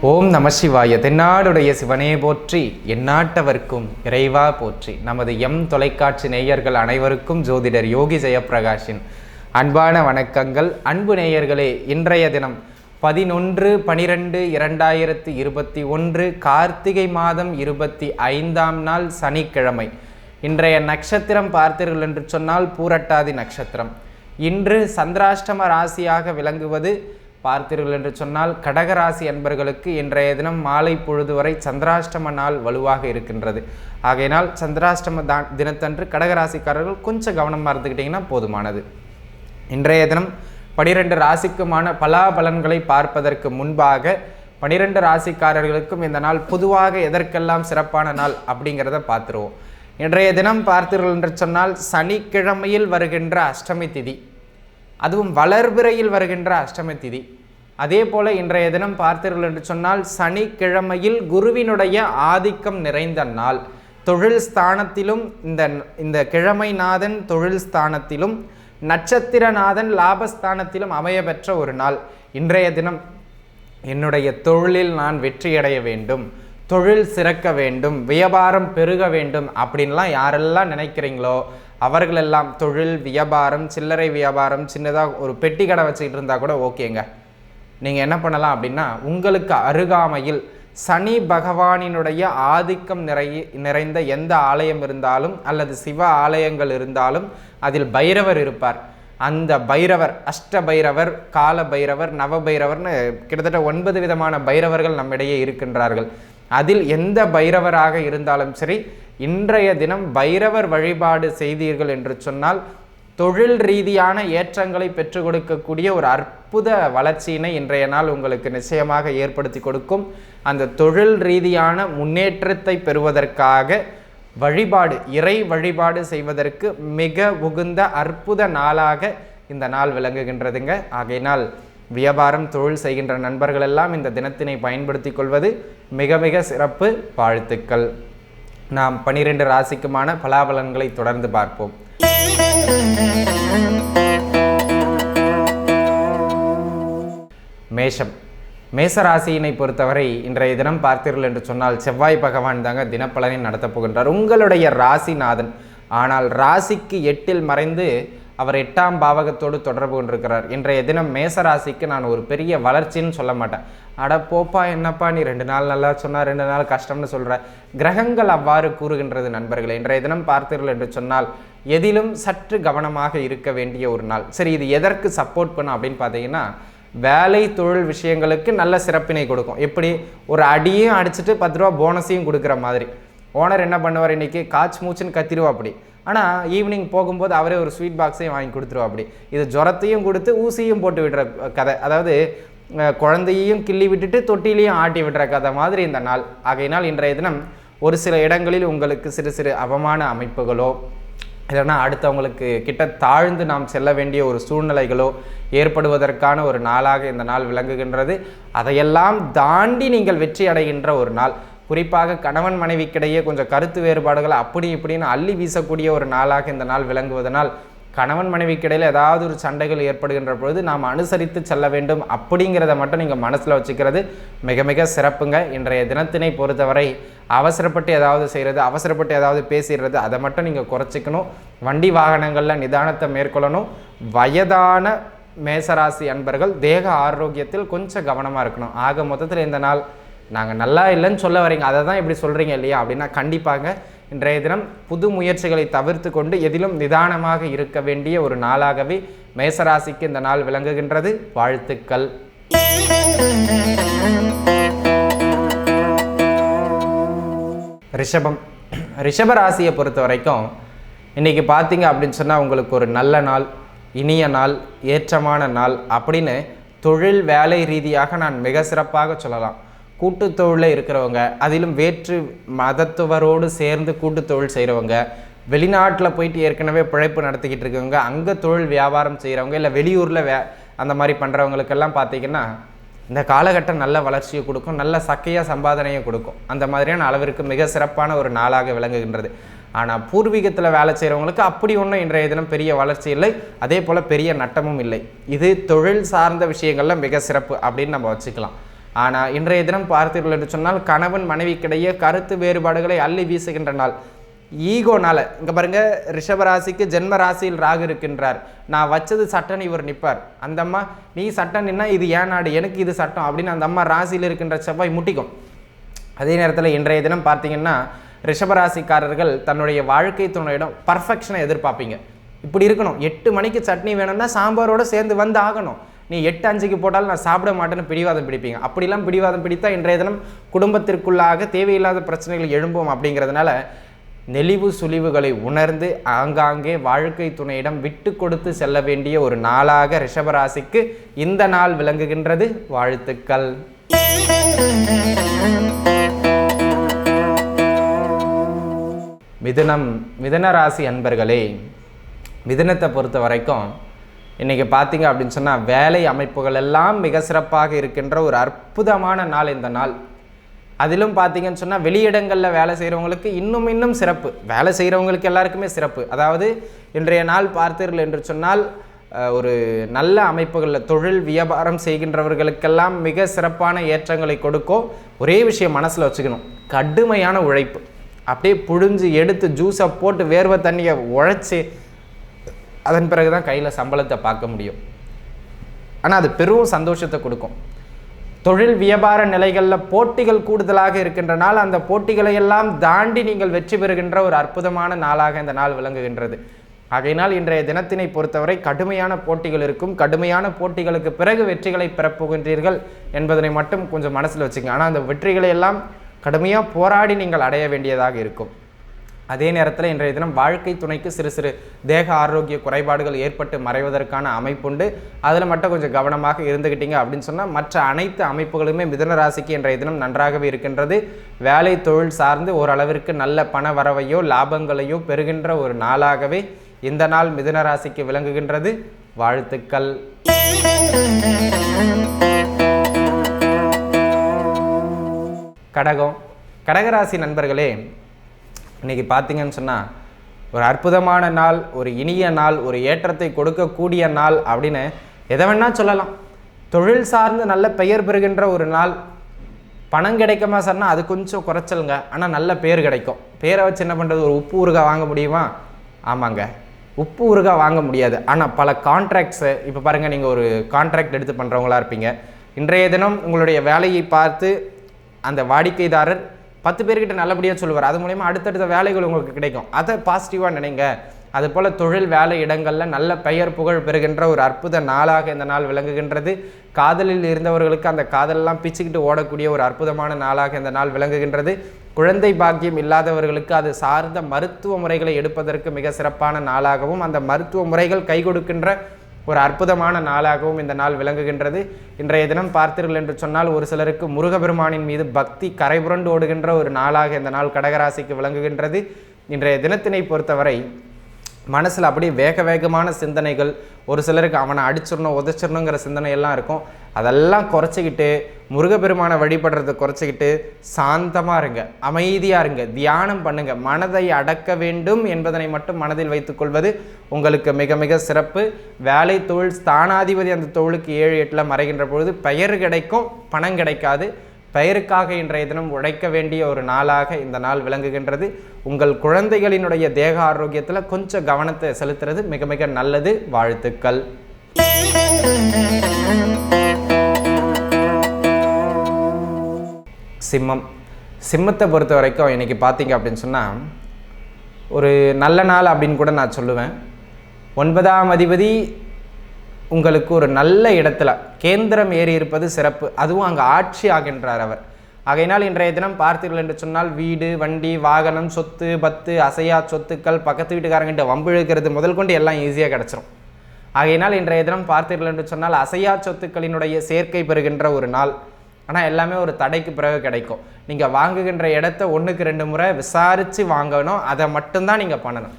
ஓம் நம சிவாய. தென்னாடுடைய சிவனே போற்றி, எந்நாட்டவர்க்கும் இறைவா போற்றி. நமது தொலைக்காட்சி நேயர்கள் அனைவருக்கும் ஜோதிடர் யோகி ஜெயப்பிரகாஷின் அன்பான வணக்கங்கள். அன்பு நேயர்களே, இன்றைய தினம் 11/12/2021 கார்த்திகை மாதம் 25ஆம் நாள் சனிக்கிழமை. இன்றைய நட்சத்திரம் பார்த்தீர்கள் என்று சொன்னால் பூரட்டாதி நட்சத்திரம். இன்று சந்திராஷ்டம ராசியாக விளங்குவது பார்த்தீர்கள் என்று சொன்னால் கடகராசி அன்பர்களுக்கு இன்றைய தினம் மாலை பொழுது வரை சந்திராஷ்டம நாள் வலுவாக இருக்கின்றது. ஆகையினால் சந்திராஷ்டம தினத்தன்று கடகராசிக்காரர்கள் கொஞ்சம் கவனமாக இருந்துக்கிட்டிங்கன்னா போதுமானது. இன்றைய தினம் 12 ராசிக்குமான பலாபலன்களை பார்ப்பதற்கு முன்பாக 12 ராசிக்காரர்களுக்கும் இந்த நாள் பொதுவாக எதற்கெல்லாம் சிறப்பான நாள் அப்படிங்கிறத பார்த்துருவோம். இன்றைய தினம் பார்த்தீர்கள் என்று சொன்னால் சனிக்கிழமையில் வருகின்ற அஷ்டமி திதி, அதுவும் வளர்பிறையில் வருகின்ற அஷ்டமி திதி. அதே போல இன்றைய தினம் பார்த்தீர்கள் என்று சொன்னால் சனிக்கிழமையில் குருவினுடைய ஆதிக்கம் நிறைந்த நாள். தொழில் ஸ்தானத்திலும் இந்த கிழமைநாதன் தொழில் ஸ்தானத்திலும் நட்சத்திரநாதன் லாபஸ்தானத்திலும் அமைய பெற்ற ஒரு நாள். இன்றைய தினம் என்னுடைய தொழிலில் நான் வெற்றியடைய வேண்டும், தொழில் சிறக்க வேண்டும், வியாபாரம் பெருக வேண்டும் அப்படின்லாம் யாரெல்லாம் நினைக்கிறீங்களோ அவர்களெல்லாம் தொழில், வியாபாரம், சில்லறை வியாபாரம், சின்னதாக ஒரு பெட்டி கடை வச்சுக்கிட்டு இருந்தால் கூட ஓகேங்க. நீங்கள் என்ன பண்ணலாம் அப்படின்னா, உங்களுக்கு அருகாமையில் சனி பகவானினுடைய ஆதிக்கம் நிறைந்த எந்த ஆலயம் இருந்தாலும் அல்லது சிவ ஆலயங்கள் இருந்தாலும் அதில் பைரவர் இருப்பார். அந்த பைரவர், அஷ்ட பைரவர், கால பைரவர், நவ பைரவர்னு கிட்டத்தட்ட 9 விதமான பைரவர்கள் நம்மிடையே இருக்கின்றார்கள். அதில் எந்த பைரவராக இருந்தாலும் சரி, இன்றைய தினம் பைரவர் வழிபாடு செய்தீர்கள் என்று சொன்னால் தொழில் ரீதியான ஏற்றங்களை பெற்றுக் கொடுக்கக்கூடிய ஒரு அற்புத வளர்ச்சியினை இன்றைய நாள் உங்களுக்கு நிச்சயமாக ஏற்படுத்தி கொடுக்கும். அந்த தொழில் ரீதியான முன்னேற்றத்தை பெறுவதற்காக வழிபாடு, இறை வழிபாடு செய்வதற்கு மிக உகந்த அற்புத நாளாக இந்த நாள் விளங்குகின்றதுங்க. ஆகையினால் வியாபாரம், தொழில் செய்கின்ற நண்பர்கள் எல்லாம் இந்த தினத்தினை பயன்படுத்தி கொள்வது மிக மிக சிறப்பு. வாழ்த்துக்கள். நாம் 12 ராசிக்குமான பலாபலன்களை தொடர்ந்து பார்ப்போம். மேசராசியினை பொறுத்தவரை இன்றைய தினம் பார்த்தீர்கள் என்று சொன்னால் செவ்வாய் பகவான் தாங்க தினப்பலனை நடத்தப் போகின்றார், உங்களுடைய ராசிநாதன். ஆனால் ராசிக்கு 8இல் மறைந்து அவர் 8ஆம் பாவகத்தோடு தொடர்பு கொண்டிருக்கிறார். இன்றைய தினம் மேசராசிக்கு நான் ஒரு பெரிய வளர்ச்சின்னு சொல்ல மாட்டேன். அட போப்பா, என்னப்பா நீ 2 நாள் நல்லா சொன்னா 2 நாள் கஷ்டம்னு சொல்ற. கிரகங்கள் அவ்வாறு கூறுகின்றது நண்பர்களே. இன்றைய தினம் பார்த்தீர்கள் என்று சொன்னால் எதிலும் சற்று கவனமாக இருக்க வேண்டிய ஒரு நாள். சரி, இது எதற்கு சப்போர்ட் பண்ணும் அப்படின்னு பார்த்தீங்கன்னா, வேலை தொழில் விஷயங்களுக்கு நல்ல சிறப்பினை கொடுக்கும். எப்படி ஒரு அடியும் அடிச்சுட்டு 10 ரூபா போனஸையும் கொடுக்குற மாதிரி. ஓனர் என்ன பண்ணுவார், இன்னைக்கு காய்ச்சி மூச்சுன்னு கத்திடுவா அப்படி. ஆனால் ஈவினிங் போகும்போது அவரே ஒரு ஸ்வீட் பாக்ஸையும் வாங்கி கொடுத்துருவா அப்படி. இது ஜுரத்தையும் கொடுத்து ஊசியும் போட்டு விடுற கதை. அதாவது குழந்தையையும் கிள்ளி விட்டுட்டு தொட்டிலையும் ஆட்டி விடுற கதை மாதிரி இந்த நாள். ஆகையினால் இன்றைய தினம் ஒரு சில இடங்களில் உங்களுக்கு சிறு சிறு அவமான அமைப்புகளோ இல்லைன்னா அடுத்தவங்களுக்கு கிட்ட தாழ்ந்து நாம் செல்ல வேண்டிய ஒரு சூழ்நிலைகளோ ஏற்படுவதற்கான ஒரு நாளாக இந்த நாள் விளங்குகின்றது. அதையெல்லாம் தாண்டி நீங்கள் வெற்றி அடைகின்ற ஒரு நாள். குறிப்பாக கணவன் மனைவிக்கிடையே கொஞ்சம் கருத்து வேறுபாடுகள் அப்படி இப்படின்னு அள்ளி வீசக்கூடிய ஒரு நாளாக இந்த நாள் விளங்குவதனால் கணவன் மனைவிக்கிடையில் ஏதாவது ஒரு சண்டைகள் ஏற்படுகின்ற பொழுது நாம் அனுசரித்து செல்ல வேண்டும் அப்படிங்கிறத மட்டும் நீங்கள் மனசில் வச்சுக்கிறது மிக மிக சிறப்புங்க. இன்றைய தினத்தினை பொறுத்தவரை அவசரப்பட்டு ஏதாவது செய்கிறது, அவசரப்பட்டு ஏதாவது பேசிடுறது, அதை மட்டும் நீங்கள் குறைச்சிக்கணும். வண்டி வாகனங்களில் நிதானத்தை மேற்கொள்ளணும். வயதான மேசராசி அன்பர்கள் தேக ஆரோக்கியத்தில் கொஞ்சம் கவனமாக இருக்கணும். ஆக மொத்தத்தில் இந்த நாள் நாங்கள் நல்லா இல்லைன்னு சொல்ல வரீங்க, அதை தான் இப்படி சொல்கிறீங்க இல்லையா அப்படின்னா கண்டிப்பாங்க இன்றைய தினம் புது முயற்சிகளை தவிர்த்து கொண்டு எதிலும் நிதானமாக இருக்க வேண்டிய ஒரு நாளாகவே மேசராசிக்கு இந்த நாள் விளங்குகின்றது. வாழ்த்துக்கள். ரிஷப ராசியை பொறுத்த வரைக்கும் இன்றைக்கி பார்த்தீங்க அப்படின்னு சொன்னால் உங்களுக்கு ஒரு நல்ல நாள், இனிய நாள், ஏற்றமான நாள் அப்படின்னு தொழில் வேலை ரீதியாக நான் மிக சிறப்பாக சொல்லலாம். கூட்டுத்தொழிலில் இருக்கிறவங்க, அதிலும் வேற்று மதத்துவரோடு சேர்ந்து கூட்டுத்தொழில் செய்கிறவங்க, வெளிநாட்டில் போயிட்டு ஏற்கனவே பிழைப்பு நடத்திக்கிட்டு இருக்கவங்க, அங்கே தொழில் வியாபாரம் செய்கிறவங்க, இல்லை வெளியூரில் அந்த மாதிரி பண்ணுறவங்களுக்கெல்லாம் பார்த்திங்கன்னா இந்த காலகட்டம் நல்ல வளர்ச்சியை கொடுக்கும், நல்ல சக்கையாக சம்பாதனையை கொடுக்கும். அந்த மாதிரியான அளவிற்கு மிக சிறப்பான ஒரு நாளாக விளங்குகின்றது. ஆனால் பூர்வீகத்தில் வேலை செய்கிறவங்களுக்கு அப்படி ஒன்றும் இன்றைய தினம் பெரிய வளர்ச்சி இல்லை, அதே போல் பெரிய நட்டமும் இல்லை. இது தொழில் சார்ந்த விஷயங்களில் மிக சிறப்பு அப்படின்னு நம்ம வச்சுக்கலாம். ஆனால் இன்றைய தினம் பார்த்தீர்கள் என்று சொன்னால் கணவன் மனைவிக்கிடையே கருத்து வேறுபாடுகளை அள்ளி வீசுகின்ற நாள். ஈகோனால இங்கே பாருங்கள், ரிஷபராசிக்கு ஜென்ம ராசியில் ராகு இருக்கின்றார். நான் வச்சது சட்டன்னு இவர் நிற்பார். அந்த அம்மா நீ சட்டம் நின்னா இது ஏன் நாடு, எனக்கு இது சட்டம் அப்படின்னு அந்த அம்மா ராசியில் இருக்கின்ற செவ்வாய் முட்டிக்கும். அதே நேரத்தில் இன்றைய தினம் பார்த்தீங்கன்னா ரிஷபராசிக்காரர்கள் தன்னுடைய வாழ்க்கை துணையிடம் பர்ஃபெக்ஷனை எதிர்பார்ப்பீங்க. இப்படி இருக்கணும், 8 மணிக்கு சட்னி வேணும்னா சாம்பாரோடு சேர்ந்து வந்து ஆகணும், நீ 8:05 போட்டாலும் நான் சாப்பிட மாட்டேன்னு பிடிவாதம் பிடிப்பீங்க. அப்படிலாம் பிடிவாதம் பிடித்தா இன்றைய தினம் குடும்பத்திற்குள்ளாக தேவையில்லாத பிரச்சனைகள் எழும்பும். அப்படிங்கிறதுனால நெளிவு சுழிவுகளை உணர்ந்து ஆங்காங்கே வாழ்க்கை துணையிடம் விட்டு கொடுத்து செல்ல வேண்டிய ஒரு நாளாக ரிஷபராசிக்கு இந்த நாள் விளங்குகின்றது. வாழ்த்துக்கள். மிதுன ராசி அன்பர்களே, மிதுனத்தை பொறுத்த வரைக்கும் இன்றைக்கி பார்த்தீங்க அப்படின்னு சொன்னால் வேலை அமைப்புகள் எல்லாம் மிக சிறப்பாக இருக்கின்ற ஒரு அற்புதமான நாள் இந்த நாள். அதிலும் பார்த்தீங்கன்னு சொன்னால் வெளியிடங்களில் வேலை செய்கிறவங்களுக்கு இன்னும் சிறப்பு, வேலை செய்கிறவங்களுக்கு எல்லாருக்குமே சிறப்பு. அதாவது இன்றைய நாள் பார்த்தீர்கள் என்று சொன்னால் ஒரு நல்ல அமைப்புகளில் தொழில் வியாபாரம் செய்கின்றவர்களுக்கெல்லாம் மிக சிறப்பான ஏற்றங்களை கொடுக்கும். ஒரே விஷயம் மனசில் வச்சுக்கணும், கடுமையான உழைப்பு. அப்படியே புழிஞ்சு எடுத்து ஜூஸை போட்டு வேர்வை தண்ணியை உழைச்சி அதன் பிறகு தான் கையில் சம்பளத்தை பார்க்க முடியும். ஆனால் அது பெரும் சந்தோஷத்தை கொடுக்கும். தொழில் வியாபார நிலைகளில் போட்டிகள் கூடுதலாக இருக்கின்றனால் அந்த போட்டிகளை எல்லாம் தாண்டி நீங்கள் வெற்றி பெறுகின்ற ஒரு அற்புதமான நாளாக இந்த நாள் விளங்குகின்றது. ஆகையினால் இன்றைய தினத்தினை பொறுத்தவரை கடுமையான போட்டிகள் இருக்கும். கடுமையான போட்டிகளுக்கு பிறகு வெற்றிகளை பெறப்போகின்றீர்கள் என்பதனை மட்டும் கொஞ்சம் மனசில் வச்சுக்கோங்க. ஆனால் அந்த வெற்றிகளை எல்லாம் கடுமையாக போராடி நீங்கள் அடைய வேண்டியதாக இருக்கும். அதே நேரத்தில் இன்றைய தினம் வாழ்க்கை துணைக்கு சிறு தேக ஆரோக்கிய குறைபாடுகள் ஏற்பட்டு மறைவதற்கான அமைப்புண்டு. அதில் மட்டும் கொஞ்சம் கவனமாக இருந்துக்கிட்டீங்க அப்படின்னு சொன்னால் மற்ற அனைத்து அமைப்புகளுமே மிதுன ராசிக்கு இன்றைய தினம் நன்றாகவே இருக்கின்றது. வேலை தொழில் சார்ந்து ஓரளவிற்கு நல்ல பண வரவையோ லாபங்களையோ பெறுகின்ற ஒரு நாளாகவே இந்த நாள் மிதுன ராசிக்கு விளங்குகின்றது. வாழ்த்துக்கள். கடகராசி நண்பர்களே, இன்றைக்கி பார்த்தீங்கன்னு சொன்னால் ஒரு அற்புதமான நாள், ஒரு இனிய நாள், ஒரு ஏற்றத்தை கொடுக்கக்கூடிய நாள் அப்படின்னு எதை வேணால் சொல்லலாம். தொழில் சார்ந்து நல்ல பெயர் பெறுகின்ற ஒரு நாள். பணம் கிடைக்குமா சார்னா அது கொஞ்சம் குறைச்சலுங்க, ஆனால் நல்ல பேர் கிடைக்கும். பேரை வச்சு என்ன பண்ணுறது, ஒரு உப்பு ஊறுகாய் வாங்க முடியுமா? ஆமாங்க, உப்பு ஊறுகாய் வாங்க முடியாது. ஆனால் பல கான்ட்ராக்ட்ஸு, இப்போ பாருங்கள், நீங்கள் ஒரு கான்ட்ராக்ட் எடுத்து பண்ணுறவங்களா இருப்பீங்க. இன்றைய தினம் உங்களுடைய வேலையை பார்த்து அந்த வாடிக்கைதாரர் 10 பேர்கிட்ட நல்லபடியாக சொல்லுவார். அது மூலமா அடுத்தடுத்த வேலைகள் உங்களுக்கு கிடைக்கும். அதை பாசிட்டிவாக நினைங்க. அதுபோல் தொழில் வேலை இடங்களில் நல்ல பெயர் புகழ் பெறுகின்ற ஒரு அற்புத நாளாக இந்த நாள் விளங்குகின்றது. காதலில் இருந்தவர்களுக்கு அந்த காதலெல்லாம் பிச்சுக்கிட்டு ஓடக்கூடிய ஒரு அற்புதமான நாளாக இந்த நாள் விளங்குகின்றது. குழந்தை பாக்கியம் இல்லாதவர்களுக்கு அது சார்ந்த மருத்துவ முறைகளை எடுப்பதற்கு மிக சிறப்பான நாளாகவும் அந்த மருத்துவ முறைகள் கை கொடுக்கின்ற ஒரு அற்புதமான நாளாகவும் இந்த நாள் விளங்குகின்றது. இன்றைய தினம் பார்த்தீர்கள் என்று சொன்னால் ஒரு சிலருக்கு முருகபெருமானின் மீது பக்தி கரைபுரண்டு ஓடுகின்ற ஒரு நாளாக இந்த நாள் கடகராசிக்கு விளங்குகின்றது. இன்றைய தினத்தினை பொறுத்தவரை மனசில் அப்படியே வேகமான சிந்தனைகள், ஒரு சிலருக்கு அவனை அடிச்சிடணும் உதச்சிடணுங்கிற சிந்தனையெல்லாம் இருக்கும். அதெல்லாம் குறைச்சிக்கிட்டு முருகப்பெருமானை வழிபடுறதை குறைச்சிக்கிட்டு சாந்தமாக இருங்க, அமைதியாக இருங்க, தியானம் பண்ணுங்கள். மனதை அடக்க வேண்டும் என்பதனை மட்டும் மனதில் வைத்துக்கொள்வது உங்களுக்கு மிக மிக சிறப்பு. வேலை தொழில் ஸ்தானாதிபதி அந்த தொழிலுக்கு 7-8 மறைகின்ற பொழுது பெயர் கிடைக்கும், பணம் கிடைக்காது. பெயருக்காக இன்றைய தினம் உழைக்க வேண்டிய ஒரு நாளாக இந்த நாள் விளங்குகின்றது. உங்கள் குழந்தைகளினுடைய தேக ஆரோக்கியத்தில் கொஞ்சம் கவனத்தை செலுத்துறது மிக மிக நல்லது. வாழ்த்துக்கள். சிம்மத்தை பொறுத்த வரைக்கும் இன்னைக்கு பார்த்தீங்க அப்படின்னு சொன்னால் ஒரு நல்ல நாள் அப்படின்னு கூட நான் சொல்லுவேன். 9ஆம் அதிபதி உங்களுக்கு ஒரு நல்ல இடத்துல கேந்திரம் ஏறி இருப்பது சிறப்பு. அதுவும் அங்கே ஆட்சி ஆகின்றார் அவர். ஆகையினால் இன்றைய தினம் பார்த்தீர்கள் என்று சொன்னால் வீடு, வண்டி, வாகனம், சொத்து, பத்து, அசையா சொத்துக்கள், பக்கத்து வீட்டுக்காரங்கிட்ட வம்பிழுக்கிறது முதல் கொண்டு எல்லாம் ஈஸியாக கிடச்சிரும். ஆகையினால் இன்றைய தினம் பார்த்தீர்கள் என்று சொன்னால் அசையா சொத்துக்களினுடைய சேர்க்கை பெறுகின்ற ஒரு நாள். ஆனால் எல்லாமே ஒரு தடைக்கு பிறகு கிடைக்கும். நீங்கள் வாங்குகின்ற இடத்த 1க்கு 2 முறை விசாரித்து வாங்கணும். அதை மட்டும்தான் நீங்கள் பண்ணணும்.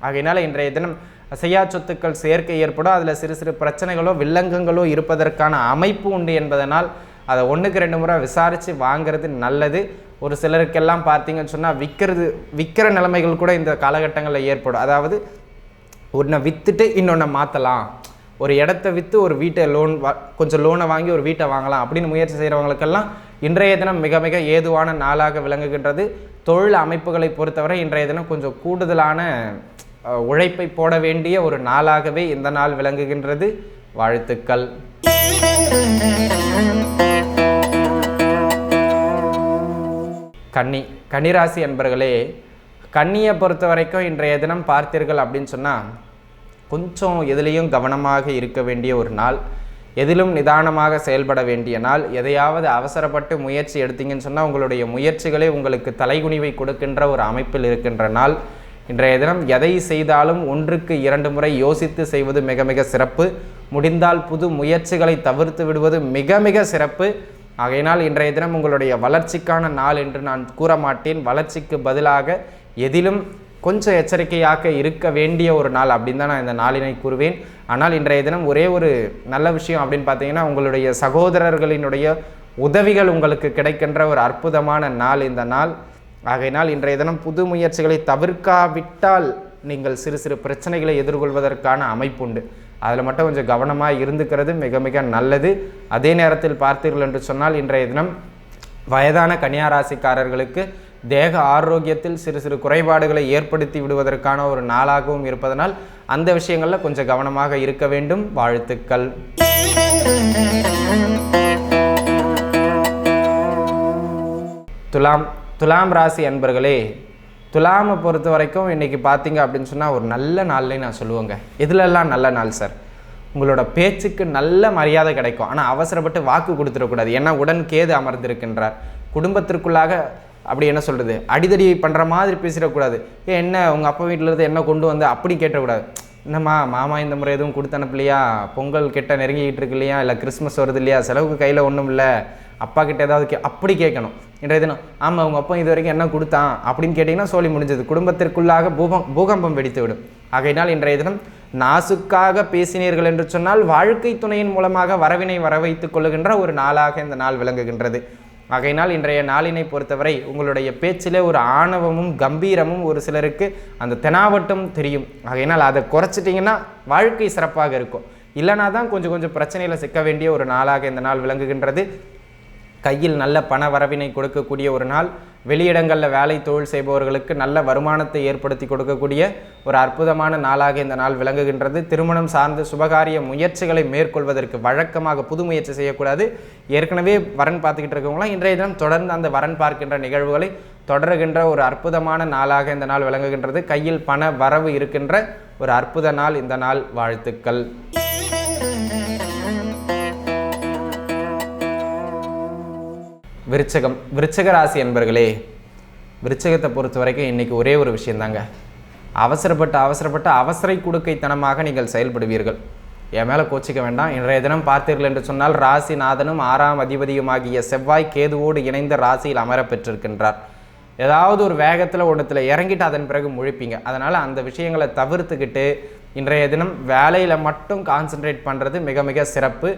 ஆகையினால் இன்றைய தினம் அசையா சொத்துக்கள் சேர்க்கை ஏற்படும். அதில் சிறு பிரச்சனைகளோ வில்லங்கங்களோ இருப்பதற்கான அமைப்பு உண்டு என்பதனால் அதை 1க்கு 2 முறை விசாரித்து வாங்கிறது நல்லது. ஒரு சிலருக்கெல்லாம் பார்த்தீங்கன்னு சொன்னால் விற்கிற நிலைமைகள் கூட இந்த காலகட்டங்களில் ஏற்படும். அதாவது ஒன்றை விற்றுட்டு இன்னொன்று மாற்றலாம், ஒரு இடத்த விற்று ஒரு வீட்டை கொஞ்சம் லோனை வாங்கி ஒரு வீட்டை வாங்கலாம் அப்படின்னு முயற்சி செய்கிறவங்களுக்கெல்லாம் இன்றைய தினம் மிக மிக ஏதுவான நாளாக விளங்குகின்றது. தொழில் அமைப்புகளை பொறுத்தவரை இன்றைய தினம் கொஞ்சம் கூடுதலான உழைப்பை போட வேண்டிய ஒரு நாளாகவே இந்த நாள் விளங்குகின்றது. வாழ்த்துக்கள். கன்னிராசி அன்பர்களே, கன்னியை பொறுத்த வரைக்கும் இன்றைய தினம் பார்த்தீர்கள் அப்படின்னு சொன்னால் கொஞ்சம் எதுலேயும் கவனமாக இருக்க வேண்டிய ஒரு நாள், எதிலும் நிதானமாக செயல்பட வேண்டிய நாள். எதையாவது அவசரப்பட்டு முயற்சி எடுத்தீங்கன்னு சொன்னால் உங்களுடைய முயற்சிகளே உங்களுக்கு தலைகுனிவை கொடுக்கின்ற ஒரு அமைப்பில் இருக்கின்ற நாள். இன்றைய தினம் எதை செய்தாலும் 1க்கு 2 முறை யோசித்து செய்வது மிக மிக சிறப்பு. முடிந்தால் புது முயற்சிகளை தவிர்த்து விடுவது மிக மிக சிறப்பு. ஆகையினால் இன்றைய தினம் உங்களுடைய வளர்ச்சிக்கான நாள் என்று நான் கூற மாட்டேன். வளர்ச்சிக்கு பதிலாக எதிலும் கொஞ்சம் எச்சரிக்கையாக இருக்க வேண்டிய ஒரு நாள் அப்படின்னு தான் நான் இந்த நாளினை கூறுவேன். ஆனால் இன்றைய தினம் ஒரே ஒரு நல்ல விஷயம் அப்படின்னு பார்த்தீங்கன்னா, உங்களுடைய சகோதரர்களினுடைய உதவிகள் உங்களுக்கு கிடைக்கின்ற ஒரு அற்புதமான நாள் இந்த நாள். ஆகையினால் இன்றைய தினம் புது முயற்சிகளை தவிர்க்காவிட்டால் நீங்கள் சிறு சிறு பிரச்சனைகளை எதிர்கொள்வதற்கான அமைப்புண்டு. அதில் மட்டும் கொஞ்சம் கவனமாக இருந்துக்கிறது மிக மிக நல்லது. அதே நேரத்தில் பார்த்தீர்கள் என்று சொன்னால் இன்றைய தினம் வயதான கன்னியாராசிக்காரர்களுக்கு தேக ஆரோக்கியத்தில் சிறு சிறு குறைபாடுகளை ஏற்படுத்தி விடுவதற்கான ஒரு நாளாகவும் இருப்பதனால் அந்த விஷயங்களில் கொஞ்சம் கவனமாக இருக்க வேண்டும். வாழ்த்துக்கள். துலாம் ராசி அன்பர்களே, துலாமை பொறுத்த வரைக்கும் இன்றைக்கி பார்த்தீங்க அப்படின்னு சொன்னால் ஒரு நல்ல நாள்லே நான் சொல்லுவேங்க. இதிலெல்லாம் நல்ல நாள் சார். உங்களோட பேச்சுக்கு நல்ல மரியாதை கிடைக்கும். ஆனால் அவசரப்பட்டு வாக்கு கொடுத்துடக்கூடாது. ஏன்னா உடன் கேது அமர்ந்திருக்கின்றார். குடும்பத்திற்குள்ளாக அப்படி என்ன சொல்கிறது, அடிதடி பண்ணுற மாதிரி பேசிடக்கூடாது. என்ன உங்கள் அப்பா வீட்டிலேருந்து என்ன கொண்டு வந்து அப்படி கேட்டக்கூடாது. என்னம்மா மாமா இந்த முறை எதுவும் கொடுத்து அனுப்பலையா, பொங்கல் கிட்ட நெருங்கிக்கிட்டு இருக்கு இல்லையா, இல்லை கிறிஸ்மஸ் வருது இல்லையா, செலவுக்கு கையில் ஒன்றும் இல்லை, அப்பா கிட்ட ஏதாவது அப்படி கேட்கணும். இன்றைய தினம் ஆமாம் உங்கள் அப்பா இது வரைக்கும் என்ன கொடுத்தான் அப்படின்னு கேட்டிங்கன்னா சொல்லி முடிஞ்சது. குடும்பத்திற்குள்ளாக பூகம்பம் வெடித்து விடும். ஆகையினால் இன்றைய தினம் நாசுக்காக பேசினீர்கள் என்று சொன்னால் வாழ்க்கை துணையின் மூலமாக வரவினை வரவைத்துக் கொள்ளுகின்ற ஒரு நாளாக இந்த நாள் விளங்குகின்றது. ஆகையினால் இன்றைய நாளினை பொறுத்தவரை உங்களுடைய பேச்சிலே ஒரு ஆணவமும் கம்பீரமும் ஒரு சிலருக்கு அந்த தெனாவட்டும் தெரியும். ஆகையினால் அதை குறைச்சிட்டிங்கன்னா வாழ்க்கை சிறப்பாக இருக்கும். இல்லைனா தான் கொஞ்சம் பிரச்சனையில் சிக்க வேண்டிய ஒரு நாளாக இந்த நாள் விளங்குகின்றது. கையில் நல்ல பண வரவினை கொடுக்கக்கூடிய ஒரு நாள். வெளியிடங்களில் வேலை தொழில் செய்பவர்களுக்கு நல்ல வருமானத்தை ஏற்படுத்தி கொடுக்கக்கூடிய ஒரு அற்புதமான நாளாக இந்த நாள் விளங்குகின்றது. திருமணம் சார்ந்த சுபகாரிய முயற்சிகளை மேற்கொள்வதற்கு வழக்கமாக புது முயற்சி செய்யக்கூடாது. ஏற்கனவே வரன் பார்த்துக்கிட்டு இருக்கவங்களாம் இன்றைய தினம் தொடர்ந்து அந்த வரன் பார்க்கின்ற நிகழ்வுகளை தொடர்கின்ற ஒரு அற்புதமான நாளாக இந்த நாள் விளங்குகின்றது. கையில் பண வரவு இருக்கின்ற ஒரு அற்புத நாள் இந்த நாள். வாழ்த்துக்கள். விருச்சிக ராசி என்பர்களே, விருச்சிகத்தை பொறுத்த வரைக்கும் இன்றைக்கி ஒரே ஒரு விஷயந்தாங்க. அவசரப்பட்டு அவசர குடுக்கைத்தனமாக நீங்கள் செயல்படுவீர்கள். என் மேலே கோச்சிக்க வேண்டாம். இன்றைய தினம் பார்த்தீர்கள் என்று சொன்னால் ராசிநாதனும் 6ஆம் அதிபதியுமாகிய செவ்வாய் கேதுவோடு இணைந்த ராசியில் அமர பெற்றிருக்கின்றார். ஏதாவது ஒரு வேகத்தில் ஒன்றத்தில் இறங்கிட்டு அதன் பிறகு முழிப்பீங்க. அதனால் அந்த விஷயங்களை தவிர்த்துக்கிட்டு இன்றைய தினம் வேலையில் மட்டும் கான்சென்ட்ரேட் பண்ணுறது மிக மிக சிறப்பு.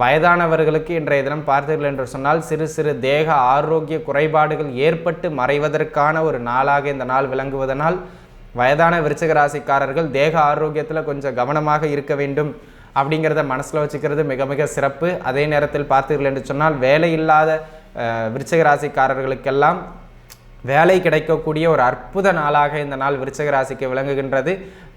வயதானவர்களுக்கு இன்றைய தினம் பார்த்தீர்கள் என்று சொன்னால் சிறு சிறு தேக ஆரோக்கிய குறைபாடுகள் ஏற்பட்டு மறைவதற்கான ஒரு நாளாக இந்த நாள் விளங்குவதனால் வயதான விருச்சிக ராசிக்காரர்கள் தேக ஆரோக்கியத்தில் கொஞ்சம் கவனமாக இருக்க வேண்டும் அப்படிங்கிறத மனசில் வச்சுக்கிறது மிக மிக சிறப்பு. அதே நேரத்தில் பார்த்தீர்கள் என்று சொன்னால் வேலை இல்லாத விருச்சிக ராசிக்காரர்களுக்கெல்லாம் வேலை கிடைக்கக்கூடிய ஒரு அற்புத நாளாக இந்த நாள் விருச்சிக ராசிக்கு விளங்குகின்றது.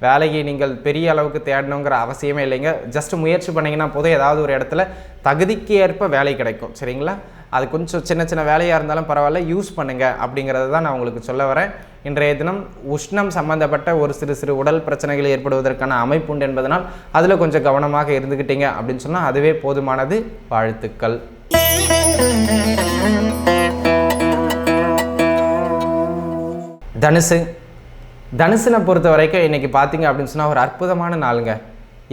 வேலையை நீங்கள் பெரிய அளவுக்கு தேடணுங்கிற அவசியமே இல்லைங்க. ஜஸ்ட் முயற்சி பண்ணிங்கன்னா போதும், ஏதாவது ஒரு இடத்துல தகுதிக்கு ஏற்ப வேலை கிடைக்கும். சரிங்களா? அது கொஞ்சம் சின்ன சின்ன வேலையாக இருந்தாலும் பரவாயில்ல, யூஸ் பண்ணுங்கள் அப்படிங்கிறது தான் நான் உங்களுக்கு சொல்ல வரேன். இன்றைய தினம் உஷ்ணம் சம்பந்தப்பட்ட ஒரு சிறு சிறு உடல் பிரச்சனைகள் ஏற்படுவதற்கான அமைப்பு உண்டு என்பதனால் அதில் கொஞ்சம் கவனமாக இருந்துக்கிட்டீங்க அப்படின்னு சொன்னால் அதுவே போதுமானது. வாழ்த்துக்கள். தனுசுனை பொறுத்த வரைக்கும் இன்றைக்கி பார்த்தீங்க அப்படின்னு சொன்னால் ஒரு அற்புதமான நாளுங்க.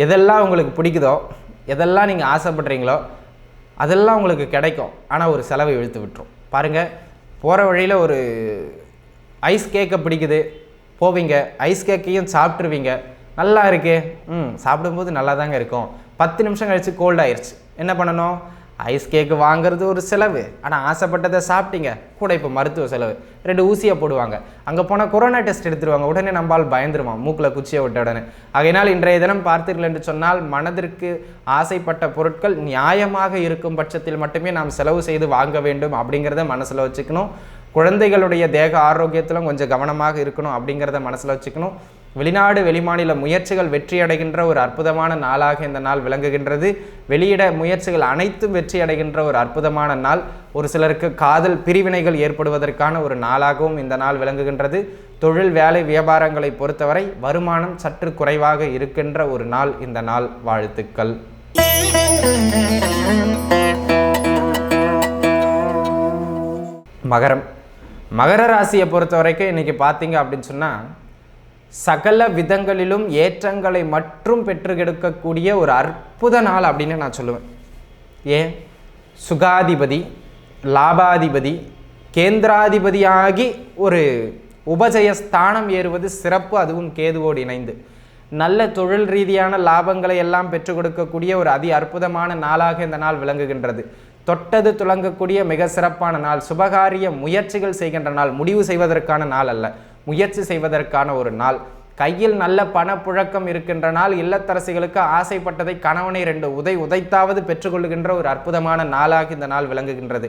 எதெல்லாம் உங்களுக்கு பிடிக்குதோ, எதெல்லாம் நீங்கள் ஆசைப்படுறீங்களோ அதெல்லாம் உங்களுக்கு கிடைக்கும். ஆனால் ஒரு செலவை இழுத்து விட்டுரும். பாருங்கள், போகிற வழியில் ஒரு ஐஸ் கேக்கை பிடிக்குது, போவீங்க, ஐஸ் கேக்கையும் சாப்பிட்ருவீங்க, நல்லா இருக்கே, சாப்பிடும்போது நல்லா தாங்க இருக்கும். 10 நிமிஷம் கழித்து கோல்ட் ஆயிடுச்சு. என்ன பண்ணணும்? ஐஸ் கேக்கு வாங்குறது ஒரு செலவு, ஆனால் ஆசைப்பட்டதை சாப்பிட்டீங்க, கூட இப்போ மருத்துவ செலவு. 2 ஊசியை போடுவாங்க, அங்கே போனால் கொரோனா டெஸ்ட் எடுத்துருவாங்க, உடனே நம்மால் பயந்துருவான் மூக்கில் குச்சியை விட்ட உடனே. ஆகையினால் இன்றைய தினம் பார்த்தீர்கள் என்று சொன்னால் மனதிற்கு ஆசைப்பட்ட பொருட்கள் நியாயமாக இருக்கும் பட்சத்தில் மட்டுமே நாம் செலவு செய்து வாங்க வேண்டும் அப்படிங்கிறத மனசில் வச்சுக்கணும். குழந்தைகளுடைய தேக ஆரோக்கியத்திலும் கொஞ்சம் கவனமாக இருக்கணும் அப்படிங்கிறத மனசில் வச்சுக்கணும். வெளிநாடு வெளிமாநில முயற்சிகள் வெற்றி அடைகின்ற ஒரு அற்புதமான நாளாக இந்த நாள் விளங்குகின்றது. வெளியிட முயற்சிகள் அனைத்தும் வெற்றி அடைகின்ற ஒரு அற்புதமான நாள். ஒரு சிலருக்கு காதல் பிரிவினைகள் ஏற்படுவதற்கான ஒரு நாளாகவும் இந்த நாள் விளங்குகின்றது. தொழில் வேலை வியாபாரங்களை பொறுத்தவரை வருமானம் சற்று குறைவாக இருக்கின்ற ஒரு நாள் இந்த நாள். வாழ்த்துக்கள். மகரம். மகர ராசியை பொறுத்த வரைக்கும் இன்றைக்கி பார்த்தீங்க அப்படின்னு சொன்னால் சகல விதங்களிலும் ஏற்றங்களை மற்றும் பெற்றுக்கெடுக்கக்கூடிய ஒரு அற்புத நாள் அப்படின்னு நான் சொல்லுவேன். ஏன்? சுகாதிபதி, லாபாதிபதி, கேந்திராதிபதியாகி ஒரு உபஜயஸ்தானம் ஏறுவது சிறப்பு, அதுவும் கேதுவோடு இணைந்து நல்ல தொழில் ரீதியான லாபங்களை எல்லாம் பெற்றுக் கொடுக்கக்கூடிய ஒரு அதி அற்புதமான நாளாக இந்த நாள் விளங்குகின்றது. தொட்டது துளங்கக்கூடிய மிக சிறப்பான நாள். சுபகாரிய முயற்சிகள் செய்கின்ற நாள். முடிவு செய்வதற்கான நாள் அல்ல, முயற்சி செய்வதற்கான ஒரு நாள். கையில் நல்ல பணப்புழக்கம் இருக்கின்ற நாள். இல்லத்தரசிகளுக்கு ஆசைப்பட்டதை கணவனை 2 உதைத்தாவது பெற்றுக்கொள்கின்ற ஒரு அற்புதமான நாளாக இந்த நாள் விளங்குகின்றது.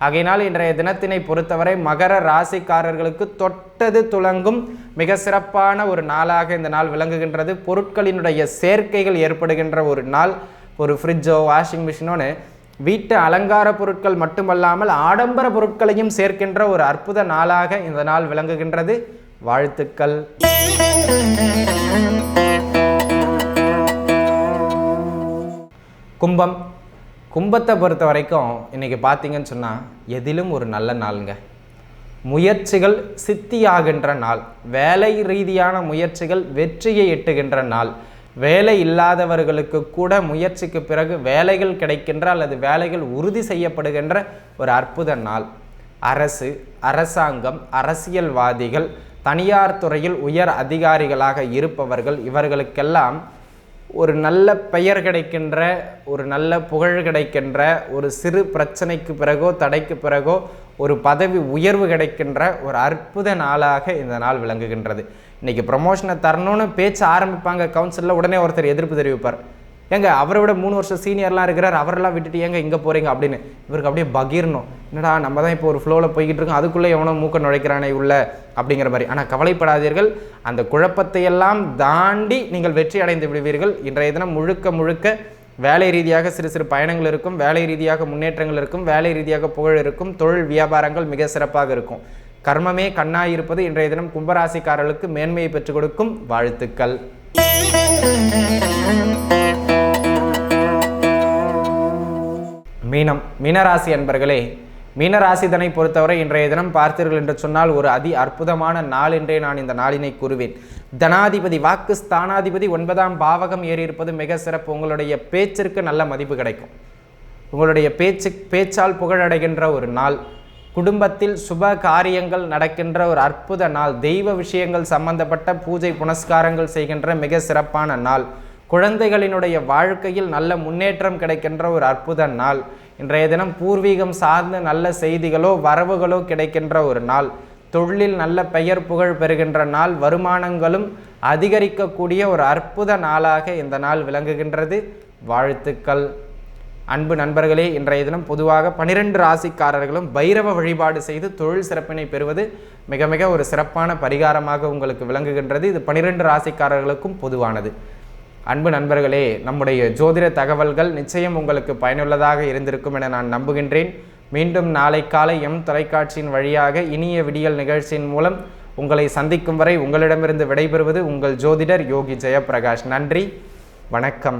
ஆகையினால் இன்றைய தினத்தினை பொறுத்தவரை மகர ராசிக்காரர்களுக்கு தொட்டது துளங்கும் மிக சிறப்பான ஒரு நாளாக இந்த நாள் விளங்குகின்றது. பொருட்களினுடைய சேர்க்கைகள் ஏற்படுகின்ற ஒரு நாள். ஒரு ஃப்ரிட்ஜோ வாஷிங் மிஷினோன்னு வீட்டு அலங்கார பொருட்கள் மட்டுமல்லாமல் ஆடம்பர பொருட்களையும் சேர்க்கின்ற ஒரு அற்புத நாளாக இந்த நாள் விளங்குகின்றது. வாழ்த்துக்கள். கும்பம். கும்பத்தை பொறுத்த வரைக்கும் இன்றைக்கி பார்த்தீங்கன்னு சொன்னால் எதிலும் ஒரு நல்ல நாளுங்க. முயற்சிகள் சித்தியாகின்ற நாள். வேலை ரீதியான முயற்சிகள் வெற்றியை எட்டுகின்ற நாள். வேலை இல்லாதவர்களுக்கு கூட முயற்சிக்கு பிறகு வேலைகள் கிடைக்கின்ற அல்லது வேலைகள் உறுதி செய்யப்படுகின்ற ஒரு அற்புத நாள். அரசு, அரசாங்கம், அரசியல்வாதிகள், தனியார் துறையில் உயர் அதிகாரிகளாக இருப்பவர்கள் இவர்களுக்கெல்லாம் ஒரு நல்ல பெயர் கிடைக்கின்ற, ஒரு நல்ல புகழ் கிடைக்கின்ற, ஒரு சிறு பிரச்சனைக்கு பிறகோ தடைக்கு பிறகோ ஒரு பதவி உயர்வு கிடைக்கின்ற ஒரு அற்புத நாளாக இந்த நாள் விளங்குகின்றது. இன்றைக்கி ப்ரமோஷனை தரணும்னு பேச்சு ஆரம்பிப்பாங்க கவுன்சிலில், உடனே ஒருத்தர் எதிர்ப்பு தெரிவிப்பார். ஏங்க அவரை விட 3 வருஷம் சீனியர்லாம் இருக்கிறார், அவரெல்லாம் விட்டுட்டு ஏங்க இங்கே போகிறீங்க அப்படின்னு. இவருக்கு அப்படியே பகீரணும், என்னடா நம்ம தான் இப்போ ஒரு ஃப்ளோவில் போய்கிட்டு இருக்கோம், அதுக்குள்ளே எவனோ மூக்க நுழைக்கிறானே உள்ள அப்படிங்கிற மாதிரி. ஆனால் கவலைப்படாதீர்கள், அந்த குழப்பத்தையெல்லாம் தாண்டி நீங்கள் வெற்றி அடைந்து விடுவீர்கள். இன்றைய தினம் முழுக்க முழுக்க வேலை ரீதியாக சிறு சிறு பயணங்கள் இருக்கும், வேலை ரீதியாக முன்னேற்றங்கள் இருக்கும், வேலை ரீதியாக புகழ் இருக்கும், தொழில் வியாபாரங்கள் மிக சிறப்பாக இருக்கும். கர்மமே கண்ணாய் இருப்பது இன்றைய தினம் கும்பராசிக்காரர்களுக்கு மேன்மையை பெற்றுக் கொடுக்கும். வாழ்த்துக்கள். மீனம். மீனராசி அன்பர்களே, மீனராசிதனை பொறுத்தவரை இன்றைய தினம் பார்த்தீர்கள் என்று சொன்னால் ஒரு அதி அற்புதமான நாள் என்றே நான் இந்த நாளினை கூறுவேன். தனாதிபதி, வாக்கு ஸ்தானாதிபதி 9ஆம் பாவகம் ஏறியிருப்பது மிக சிறப்பு. உங்களுடைய பேச்சிற்கு நல்ல மதிப்பு கிடைக்கும். உங்களுடைய பேச்சால் புகழடைகின்ற ஒரு நாள். குடும்பத்தில் சுப காரியங்கள் நடக்கின்ற ஒரு அற்புத நாள். தெய்வ விஷயங்கள் சம்பந்தப்பட்ட பூஜை புனஸ்காரங்கள் செய்கின்ற மிக சிறப்பான நாள். குழந்தைகளினுடைய வாழ்க்கையில் நல்ல முன்னேற்றம் கிடைக்கின்ற ஒரு அற்புத நாள். இன்றைய தினம் பூர்வீகம் சார்ந்த நல்ல செய்திகளோ வரவுகளோ கிடைக்கின்ற ஒரு நாள். தொழிலில் நல்ல பெயர் புகழ் பெறுகின்ற நாள். வருமானங்களும் அதிகரிக்கக்கூடிய ஒரு அற்புத நாளாக இந்த நாள் விளங்குகின்றது. வாழ்த்துக்கள். அன்பு நண்பர்களே, இன்றைய தினம் பொதுவாக 12 ராசிக்காரர்களும் பைரவ வழிபாடு செய்து தொழில் சிறப்பினை பெறுவது மிக மிக ஒரு சிறப்பான பரிகாரமாக உங்களுக்கு விளங்குகின்றது. இது 12 ராசிக்காரர்களுக்கும் பொதுவானது. அன்பு நண்பர்களே, நம்முடைய ஜோதிட தகவல்கள் நிச்சயம் உங்களுக்கு பயனுள்ளதாக இருந்திருக்கும் என நான் நம்புகின்றேன். மீண்டும் நாளை காலை தொலைக்காட்சியின் வழியாக இனிய விடியல் நிகழ்ச்சியின் மூலம் உங்களை சந்திக்கும் வரை உங்களிடமிருந்து விடைபெறுவது உங்கள் ஜோதிடர் யோகி ஜெயப்பிரகாஷ். நன்றி, வணக்கம்.